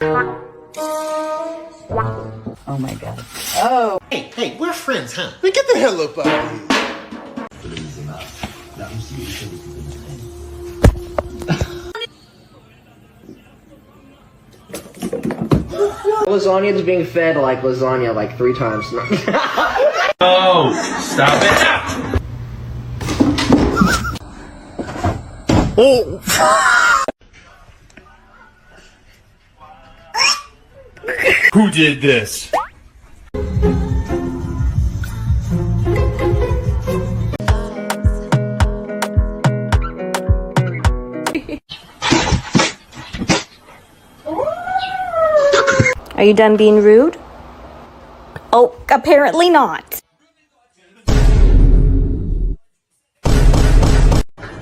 Oh my god. Oh! Hey, we're friends, huh? Man, get the hell up out of here. Lasagna's being fed like lasagna like 3 times. Oh, stop it now! Oh! Who did this? Are you done being rude? Oh, apparently not.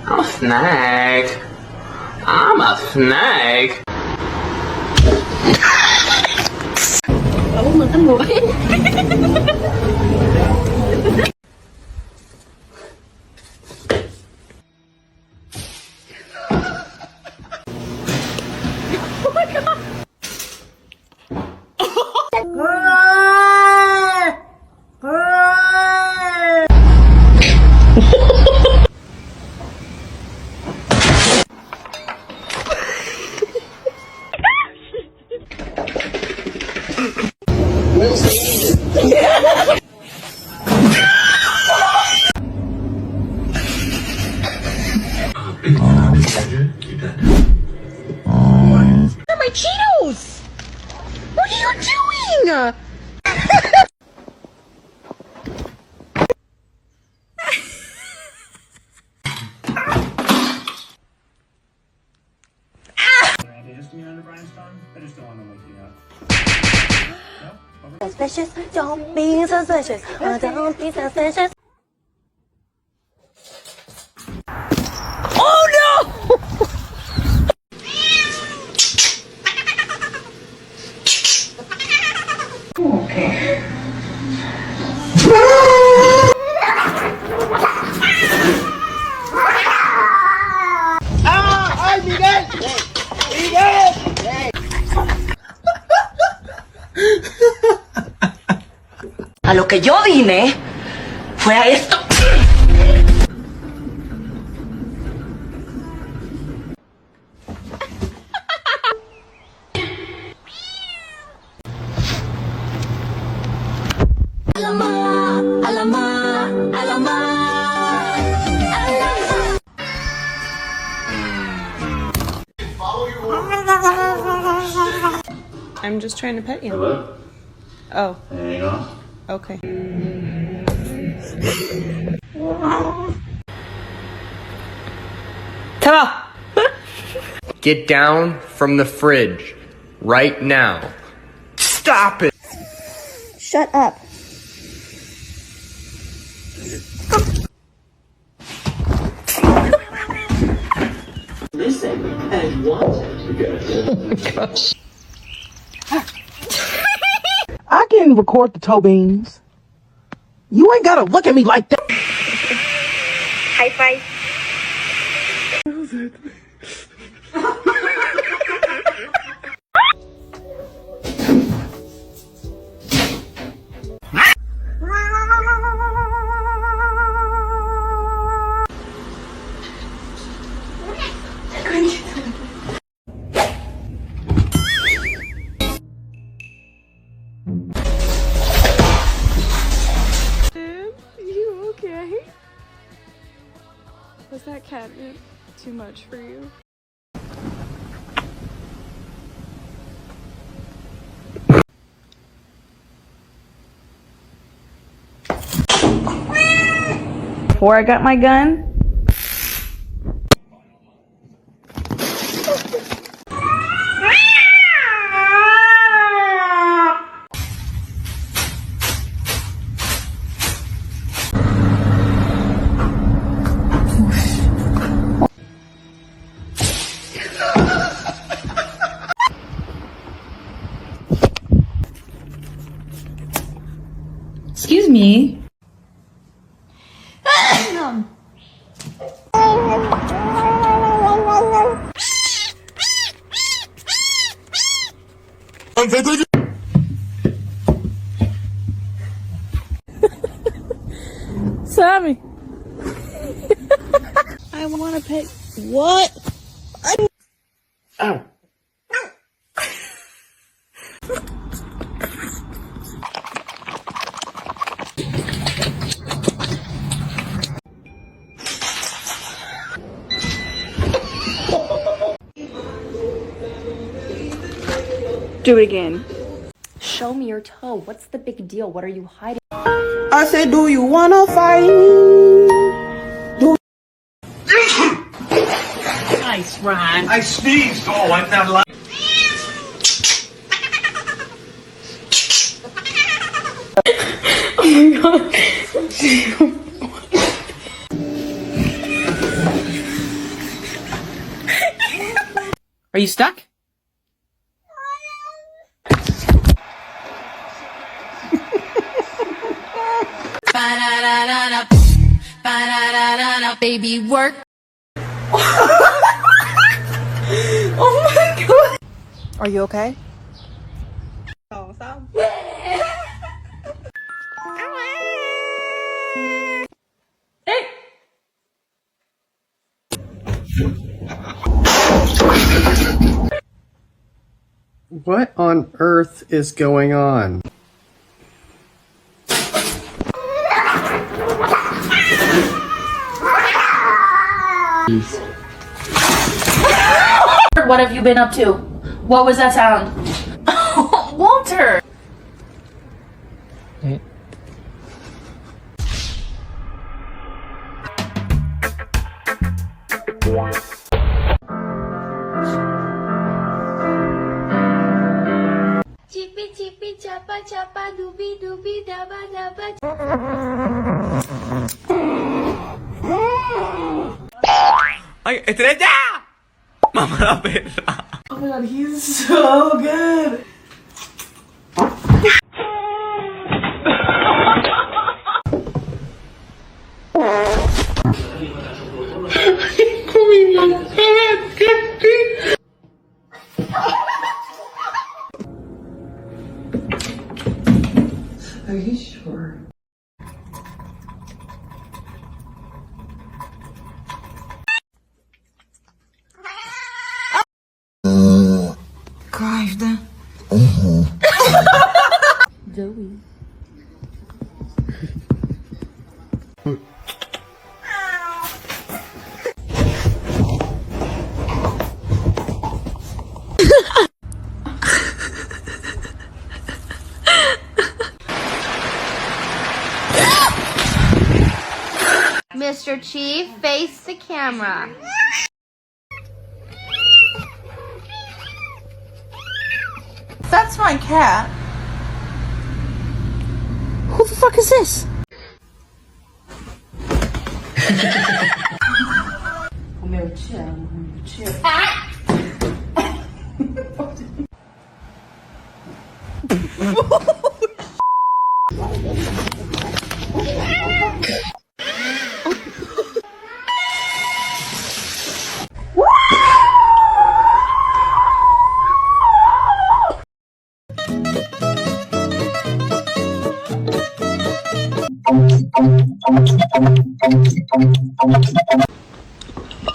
I'm a snake. I'm a snake. My Cheetos! What are you doing? Suspicious, don't be suspicious. Don't be suspicious. Oh no! Okay. ¡Ay, Miguel! ¡Miguel! A lo que yo vine fue a esto. I'm just trying to pet you. Hello? Oh, Hang on. okay. Ta! Get down from the fridge right now. Stop it! Shut up. Listen and watch. I can record the toe beans. You ain't gotta look at me like that. High five. You okay? Was that catnip too much for you? Before I got my gun, excuse me. Sammy. I want to pet. What? Ow. Do it again. Show me your toe. What's the big deal? What are you hiding? I said, do you wanna fight me? Nice, Ron. I sneezed. Oh, I'm not allowed. Are you stuck? Baby, work. Oh my god. Are you okay? Oh, stop. What on earth is going on? What have you been up to? What was that sound? Walter! Chippy chippy chapa chapa dooby dooby daba daba. Ay, estrella! Mamá la perra. Oh my god, he's so good. Are you sure? Правда. Joey. Mr. Chief, face the camera. That's my cat. Who the fuck is this?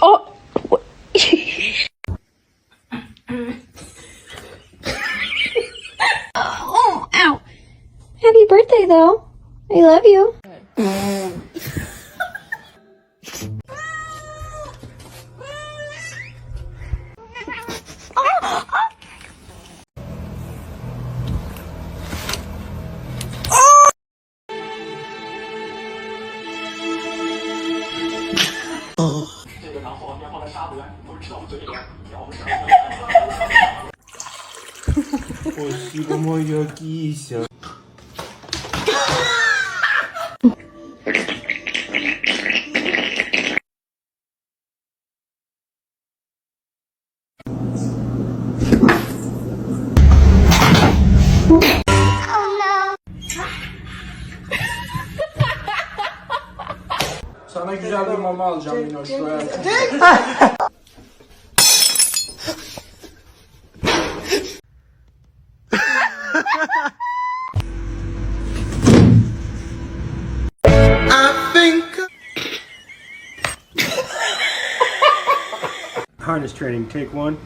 Oh. Oh, ow. Happy birthday, though. I love you. Спасибо, моя кися. Sana güzel bir mama alacağım Minoş. Practice training, take one.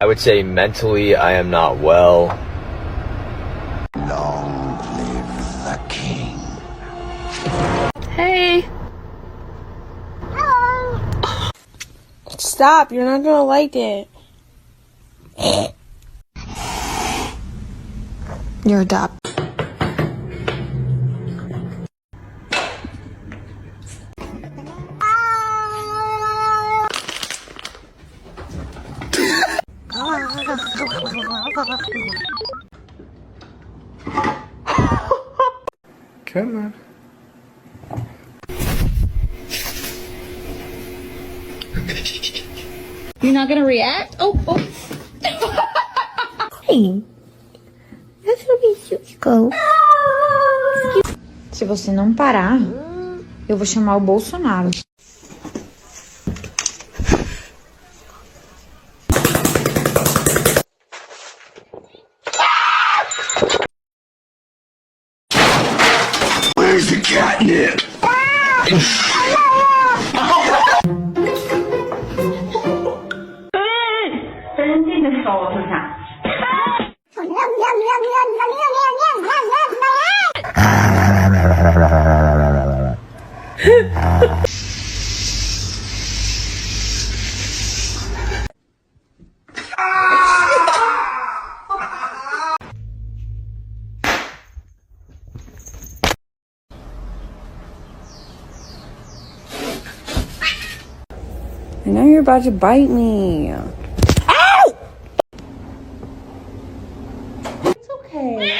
I would say mentally I am not well. Long live the king. Hey. Stop, you're not gonna like it. You're adopted. Come on. You're not gonna react? Oh. Hey. That's gonna be xskull. Se você não parar, eu vou chamar o Bolsonaro. Where's the catnip? I know you're about to bite me. Ow! It's okay.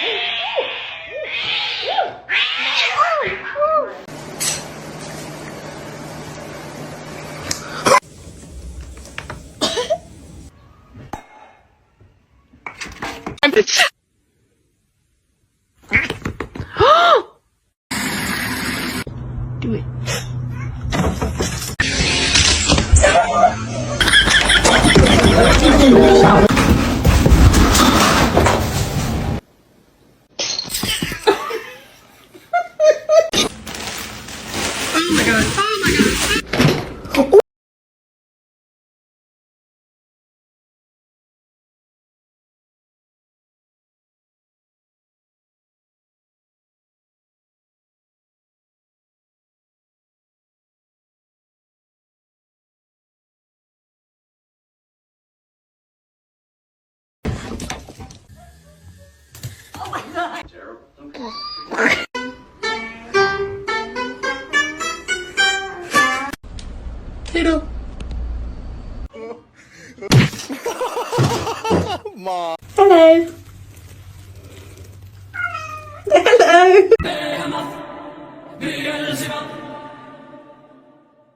Do it. Hello. Hello.